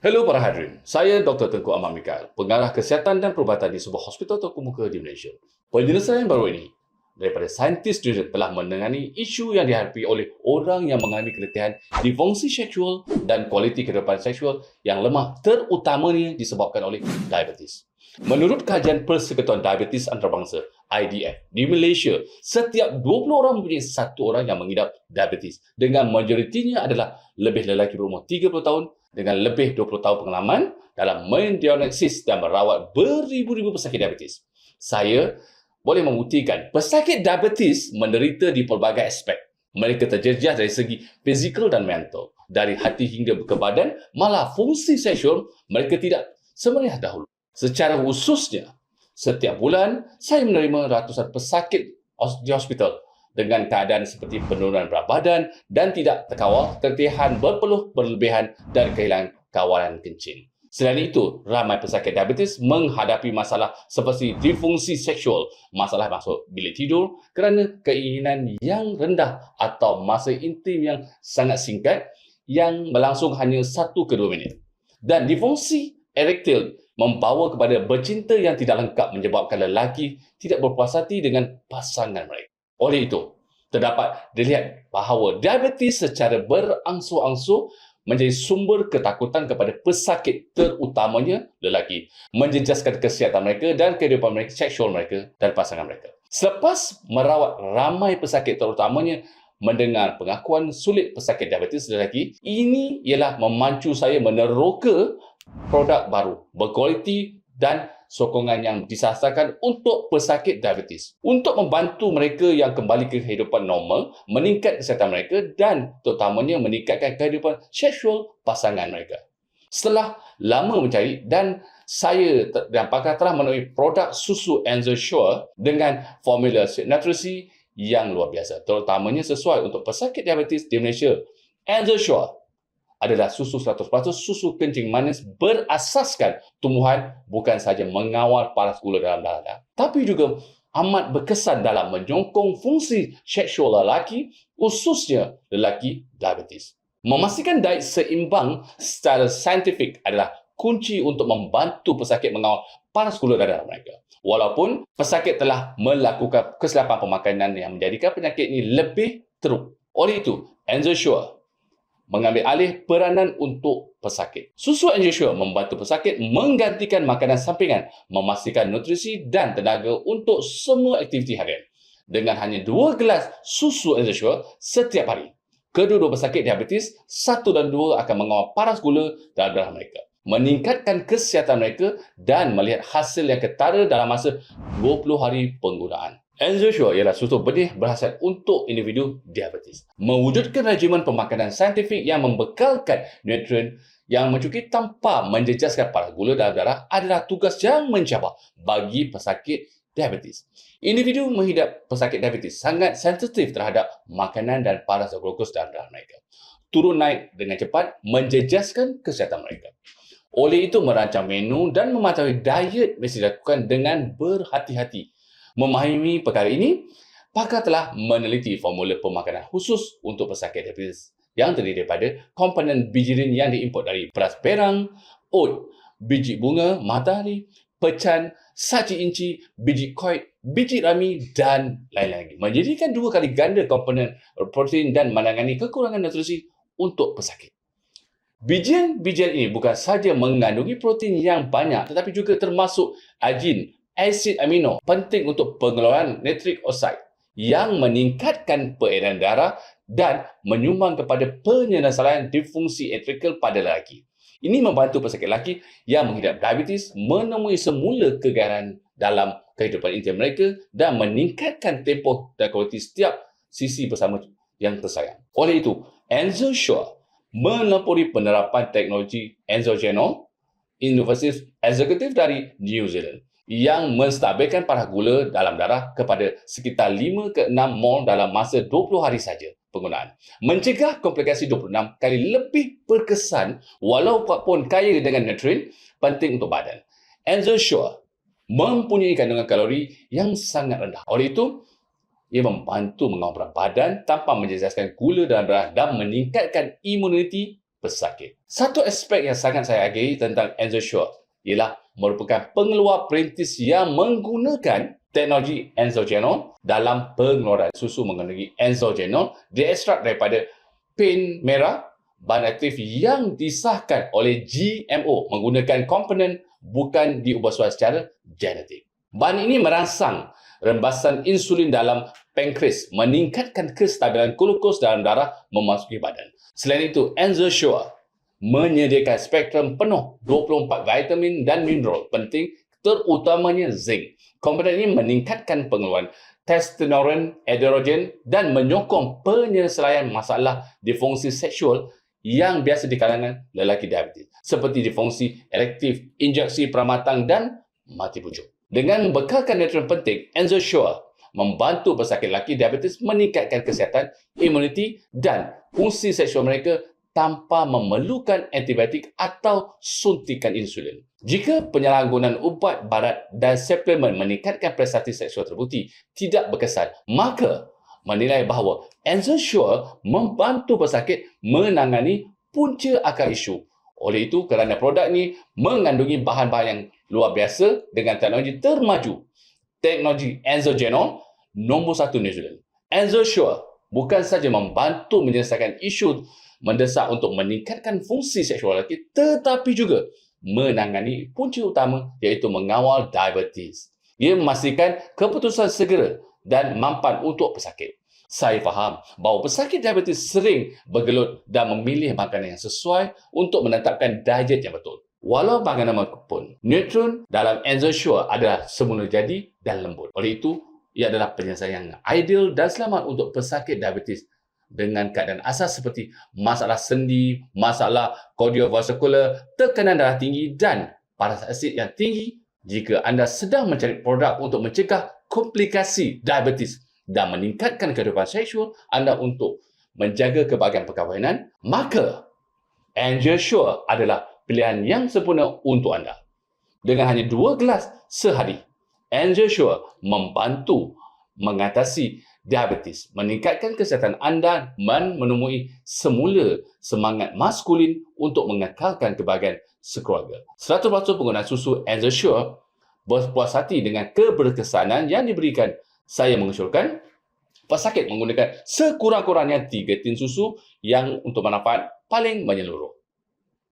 Hello para hadirin, saya Dr. Tengku Ahmad Mikael, pengarah kesihatan dan perubatan di sebuah hospital terkemuka di Malaysia. Penyelesaian baru ini daripada saintis telah menangani isu yang dihadapi oleh orang yang mengalami keletihan di fungsi seksual dan kualiti kehidupan seksual yang lemah, terutamanya disebabkan oleh diabetes. Menurut kajian Persekutuan Diabetes Antarabangsa IDF di Malaysia, setiap 20 orang mempunyai satu orang yang mengidap diabetes, dengan majoritinya adalah lebih lelaki berumur 30 tahun dengan lebih 20 tahun pengalaman dalam mendiagnosis dan merawat beribu-ribu pesakit diabetes. Saya boleh membuktikan pesakit diabetes menderita di pelbagai aspek. Mereka terjejas dari segi fizikal dan mental, dari hati hingga ke badan, malah fungsi seksual mereka tidak semeriah dahulu. Secara khususnya, setiap bulan saya menerima ratusan pesakit di hospital dengan keadaan seperti penurunan berat badan dan tidak terkawal, keletihan berpeluh berlebihan dan kehilangan kawalan kencing. Selain itu, ramai pesakit diabetes menghadapi masalah seperti disfungsi seksual, masalah masuk bilik tidur kerana keinginan yang rendah atau masa intim yang sangat singkat yang berlangsung hanya 1 ke 2 minit. Dan disfungsi erektil membawa kepada bercinta yang tidak lengkap, menyebabkan lelaki tidak berpuas hati dengan pasangan mereka. Oleh itu, terdapat dilihat bahawa diabetes secara berangsur-angsur menjadi sumber ketakutan kepada pesakit, terutamanya lelaki, menjejaskan kesihatan mereka dan kehidupan mereka, seksual mereka dan pasangan mereka. Selepas merawat ramai pesakit, terutamanya mendengar pengakuan sulit pesakit diabetes lelaki, ini ialah memacu saya meneroka produk baru berkualiti dan sokongan yang disasarkan untuk pesakit diabetes untuk membantu mereka yang kembali ke kehidupan normal, meningkat kesihatan mereka dan terutamanya meningkatkan kehidupan seksual pasangan mereka. Setelah lama mencari dan saya dan pakar telah menemui produk susu Enzosure dengan formula nutrisi yang luar biasa, terutamanya sesuai untuk pesakit diabetes di Malaysia. Enzosure adalah susu 100% susu kencing manis berasaskan tumbuhan, bukan sahaja mengawal paras gula dalam darah, tapi juga amat berkesan dalam menyokong fungsi seksual lelaki, khususnya lelaki diabetes. Memastikan diet seimbang secara saintifik adalah kunci untuk membantu pesakit mengawal paras gula darah mereka. Walaupun pesakit telah melakukan kesilapan pemakanan yang menjadikan penyakit ini lebih teruk. Oleh itu, Enzosure mengambil alih peranan untuk pesakit. Susu Enzosure membantu pesakit menggantikan makanan sampingan, memastikan nutrisi dan tenaga untuk semua aktiviti harian. Dengan hanya 2 gelas susu Enzosure setiap hari, kedua-dua pesakit diabetes 1 dan 2 akan mengawal paras gula dalam darah mereka, meningkatkan kesihatan mereka dan melihat hasil yang ketara dalam masa 20 hari penggunaan. Enzosure ialah susu benih berhasrat untuk individu diabetes. Mewujudkan regimen pemakanan saintifik yang membekalkan nutrien yang mencukupi tanpa menjejaskan paras gula dalam darah adalah tugas yang mencabar bagi pesakit diabetes. Individu menghidap pesakit diabetes sangat sensitif terhadap makanan dan paras glukos dalam darah mereka. Turun naik dengan cepat menjejaskan kesihatan mereka. Oleh itu, merancang menu dan mematuhi diet mesti dilakukan dengan berhati-hati. Memahami perkara ini, pakar telah meneliti formula pemakanan khusus untuk pesakit diabetes yang terdiri daripada komponen bijirin yang diimport dari beras perang, oat, biji bunga matahari, pecan, saji inci, biji koi, biji rami dan lain-lain lagi. Menjadikan 2 kali ganda komponen protein dan menangani kekurangan nutrisi untuk pesakit. Bijian-bijian ini bukan sahaja mengandungi protein yang banyak, tetapi juga termasuk argin, asid amino, penting untuk pengeluaran nitric oxide yang meningkatkan peredaran darah dan menyumbang kepada penyelesaian disfungsi erektil pada lelaki. Ini membantu pesakit lelaki yang menghidap diabetes menemui semula kegairan dalam kehidupan intim mereka dan meningkatkan tempoh dan kualiti setiap sisi bersama yang tersayang. Oleh itu, Enzosure melampuri penerapan teknologi endogenol inovatif eksekutif dari New Zealand yang menstabilkan paras gula dalam darah kepada sekitar 5 ke 6 mol dalam masa 20 hari saja penggunaan. Mencegah komplikasi 26 kali lebih berkesan walaupun kaya dengan nutrien penting untuk badan. Enzosure mempunyai kandungan kalori yang sangat rendah. Oleh itu, ia membantu mengawal berat badan tanpa menjejaskan gula dalam darah dan meningkatkan imuniti pesakit. Satu aspek yang sangat saya hargai tentang EnzoSure ialah merupakan pengeluar perintis yang menggunakan teknologi enzogenol dalam pengeluaran susu mengandungi enzogenol diekstrak daripada pain merah, bahan aktif yang disahkan oleh GMO menggunakan komponen bukan diubah suai secara genetik. Bahan ini merangsang rembasan insulin dalam pankreas, meningkatkan kestabilan glukos dalam darah memasuki badan. Selain itu, EnzoSure menyediakan spektrum penuh 24 vitamin dan mineral penting, terutamanya zinc. Komponen ini meningkatkan pengeluaran testosteron, androgen dan menyokong penyelesaian masalah disfungsi seksual yang biasa di kalangan lelaki diabetes, seperti disfungsi erektif, injeksi peramatang dan mati pucuk. Dengan membekalkan nutrien penting, EnzoSure membantu pesakit lelaki diabetes meningkatkan kesihatan, imuniti dan fungsi seksual mereka tanpa memerlukan antibiotik atau suntikan insulin. Jika penyalahgunaan ubat barat dan suplemen meningkatkan prestasi seksual terbukti tidak berkesan, maka menilai bahawa EnzoSure membantu pesakit menangani punca akar isu. Oleh itu, kerana produk ini mengandungi bahan-bahan yang luar biasa dengan teknologi termaju, teknologi enzogenol nombor 1 New Zealand. EnzoSure bukan saja membantu menyelesaikan isu mendesak untuk meningkatkan fungsi seksual lelaki, tetapi juga menangani punca utama iaitu mengawal diabetes. Ia memastikan keputusan segera dan mampan untuk pesakit. Saya faham bahawa pesakit diabetes sering bergelut dan memilih makanan yang sesuai untuk menetapkan diet yang betul. Walau bagaimanapun, nutrien dalam EnzoSure adalah semula jadi dan lembut. Oleh itu, ia adalah penyelesaian yang ideal dan selamat untuk pesakit diabetes dengan keadaan asas seperti masalah sendi, masalah kardiovaskular, tekanan darah tinggi dan paras asid yang tinggi. Jika anda sedang mencari produk untuk mencegah komplikasi diabetes dan meningkatkan kehidupan seksual anda untuk menjaga kebahagiaan perkahwinan, maka EnzoSure adalah pilihan yang sempurna untuk anda. Dengan hanya 2 gelas sehari, EnzoSure membantu mengatasi diabetes, meningkatkan kesihatan anda dan menemui semula semangat maskulin untuk mengekalkan kebahagiaan sekeluarga. 100% penggunaan susu EnzoSure berpuas hati dengan keberkesanan yang diberikan. Saya mengusulkan pesakit menggunakan sekurang-kurangnya 3 tin susu yang untuk manfaat paling menyeluruh.